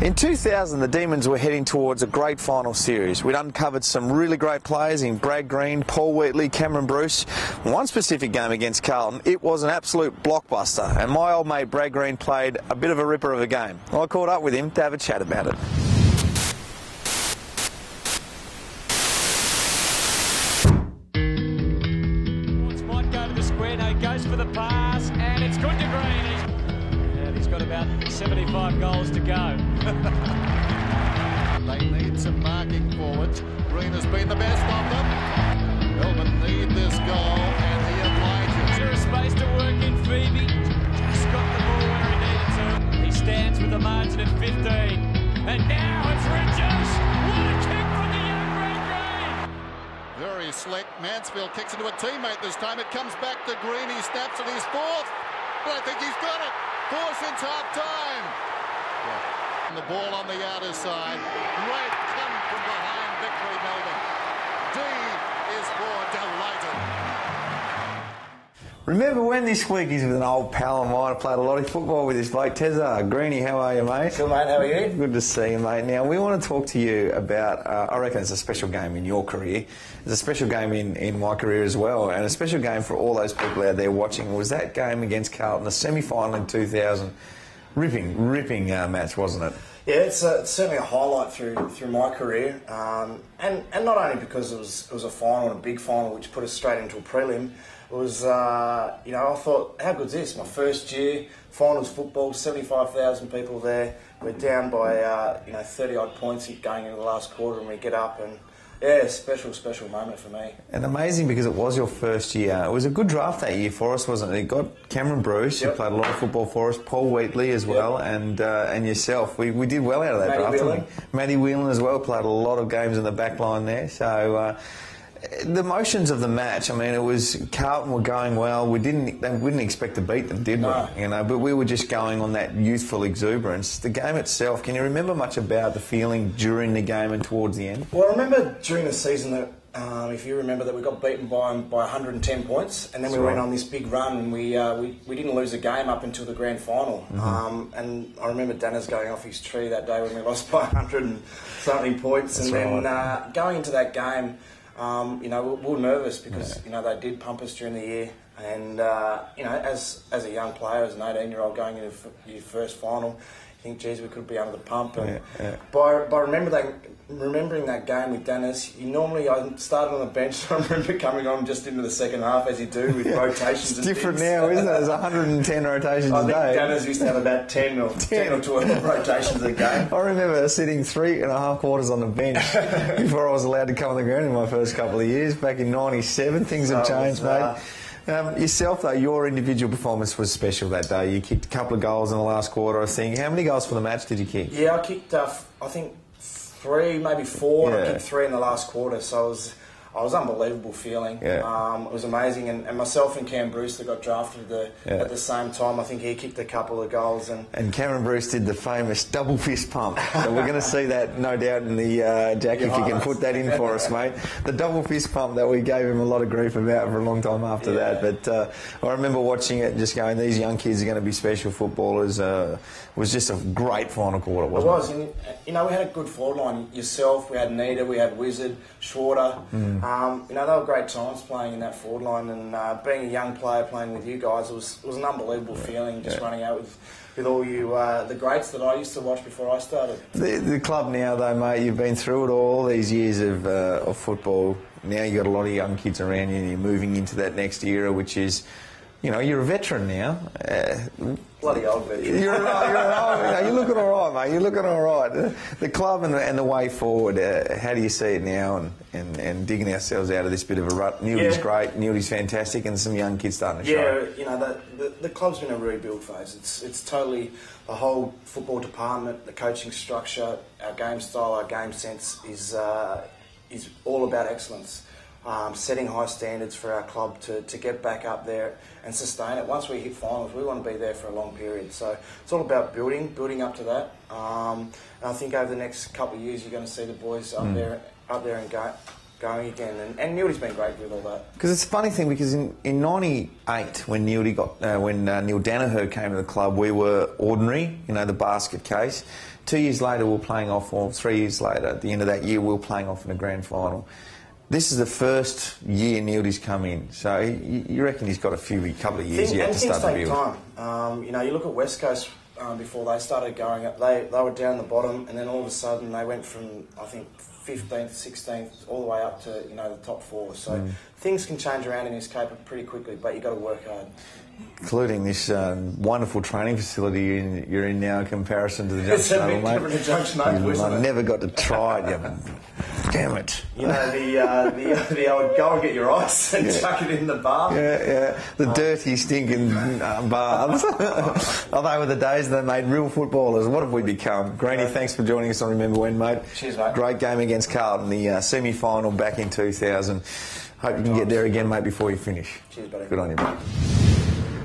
In 2000, the Demons were heading towards a great final series. We'd uncovered some really great players in Brad Green, Paul Wheatley, Cameron Bruce. One specific game against Carlton, it was an absolute blockbuster, and my old mate Brad Green played a bit of a ripper of a game. I caught up with him to have a chat about it. Might go to the square, no, goes for the pass, and it's good to Green. He's got about 75 goals to go. They need some marking forwards. Green has been the best of them. Melbourne need this goal, and he obliges. Is there a space to work in, Phoebe? Just got the ball where he needed to. He stands with the margin at 15. And now it's reduced. What a kick from the young Brad Green. Very slick. Mansfield kicks into a teammate this time. It comes back to Green. He snaps at his fourth. But I think he's got it. Four since half-time. Yeah. And the ball on the outer side. Great come from behind victory, Melbourne. D is for delighted. Remember when this week he's with an old pal of mine. I played a lot of football with this bloke, Tezza. Greenie, how are you, mate? Good, mate. How are you? Good to see you, mate. Now, we want to talk to you about, I reckon it's a special game in your career. It's a special game in my career as well, and a special game for all those people out there watching. It was that game against Carlton, the semi-final in 2000. Ripping match, wasn't it? Yeah, it's certainly a highlight through my career, and not only because it was a final, and a big final, which put us straight into a prelim. It was, I thought, how good's this? My first year, finals football, 75,000 people there. We're down by 30-odd points going into the last quarter, and we get up, and yeah, special moment for me. And amazing because it was your first year. It was a good draft that year for us, wasn't it? You got Cameron Bruce, who played a lot of football for us, Paul Wheatley as well, and yourself. We did well out of that draft. Whelan. Matty Whelan as well played a lot of games in the back line there. So the emotions of the match, I mean, it was Carlton were going well. They wouldn't expect to beat them, did we? No. But we were just going on that youthful exuberance. The game itself, can you remember much about the feeling during the game and towards the end? Well, I remember during the season that, if you remember, that we got beaten by 110 points, and then we went on this big run, and we didn't lose a game up until the grand final. Mm-hmm. And I remember Danners going off his tree that day when we lost by 100 and something points, and then going into that game. We were nervous because they did pump us during the year, and as a young player, as an 18-year-old going into your first final, you think, geez, we could be under the pump. And by remembering that game with Dennis, I started on the bench, so I remember coming on just into the second half as you do with rotations. It's different now, isn't it? There's 110 rotations a day. I think Dennis used to have about 10 or 12 rotations a game. I remember sitting 3.5 quarters on the bench before I was allowed to come on the ground in my first couple of years. Back in '97, things have changed, mate. Yourself, though, your individual performance was special that day. You kicked a couple of goals in the last quarter, I think. How many goals for the match did you kick? Yeah, I kicked, I think, 3, maybe 4. Yeah. I kicked 3 in the last quarter, so it was unbelievable feeling. Yeah. It was amazing, and myself and Cam Bruce that got drafted at the same time. I think he kicked a couple of goals. And Cameron Bruce did the famous double fist pump. So we're going to see that, no doubt, in the Jack, if you can put that in for us, mate. The double fist pump that we gave him a lot of grief about for a long time after that. But I remember watching it and just going, these young kids are going to be special footballers. It was just a great final quarter, wasn't it? It was. And, we had a good forward line. Yourself, we had Nita, we had Wizard, Schwarter. They were great times playing in that forward line, and being a young player playing with you guys, it was an unbelievable feeling just running out with all you, the greats that I used to watch before I started. The club now, though, mate, you've been through it all these years of football. Now you've got a lot of young kids around you, and you're moving into that next era, which is, you're a veteran now. Bloody old veteran. You're looking all right, mate. You're looking all right. The club and the way forward, how do you see it now and digging ourselves out of this bit of a rut? Newdy's great, Newdy's fantastic, and some young kids starting to show. Yeah, the club's been in a rebuild phase. It's totally the whole football department, the coaching structure, our game style, our game sense is all about excellence. Setting high standards for our club to get back up there and sustain it. Once we hit finals, we want to be there for a long period. So it's all about building up to that. And I think over the next couple of years, you're going to see the boys up there and going again. And Neildy's been great with all that. Because it's a funny thing, because in '98, when Neil Danaher came to the club, we were ordinary, you know, the basket case. 2 years later, we were playing off, or 3 years later, at the end of that year, we were playing off in a grand final. This is the first year Neildy's come in, so you reckon he's got a couple of years yet to start to build. Things take time. You know, you look at West Coast before they started going up. They were down the bottom, and then all of a sudden they went from, I think, 15th, 16th, all the way up to, you know, the top 4. So things can change around in his Cape pretty quickly, but you've got to work hard. Including this wonderful training facility you're in now in comparison to the Junction Oval, mate. It's a bit different to Junction Oval, isn't it? I never got to try it. Damn it. You know, the old go and get your ice and chuck it in the bath. Yeah. The dirty, stinking baths. Oh, they were the days that made real footballers. What have we become? Greeny, thanks for joining us on Remember When, mate. Cheers, mate. Great game against Carlton, the semi-final back in 2000. Hope you can get there again, mate, before you finish. Cheers, buddy. Good on you, mate.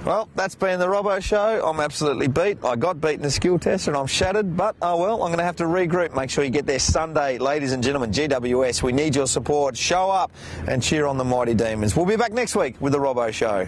Well, that's been the Robbo Show. I'm absolutely beat. I got beaten the skill test and I'm shattered, but oh well, I'm going to have to regroup. Make sure you get there Sunday, ladies and gentlemen. GWS, we need your support. Show up and cheer on the Mighty Demons. We'll be back next week with the Robbo Show.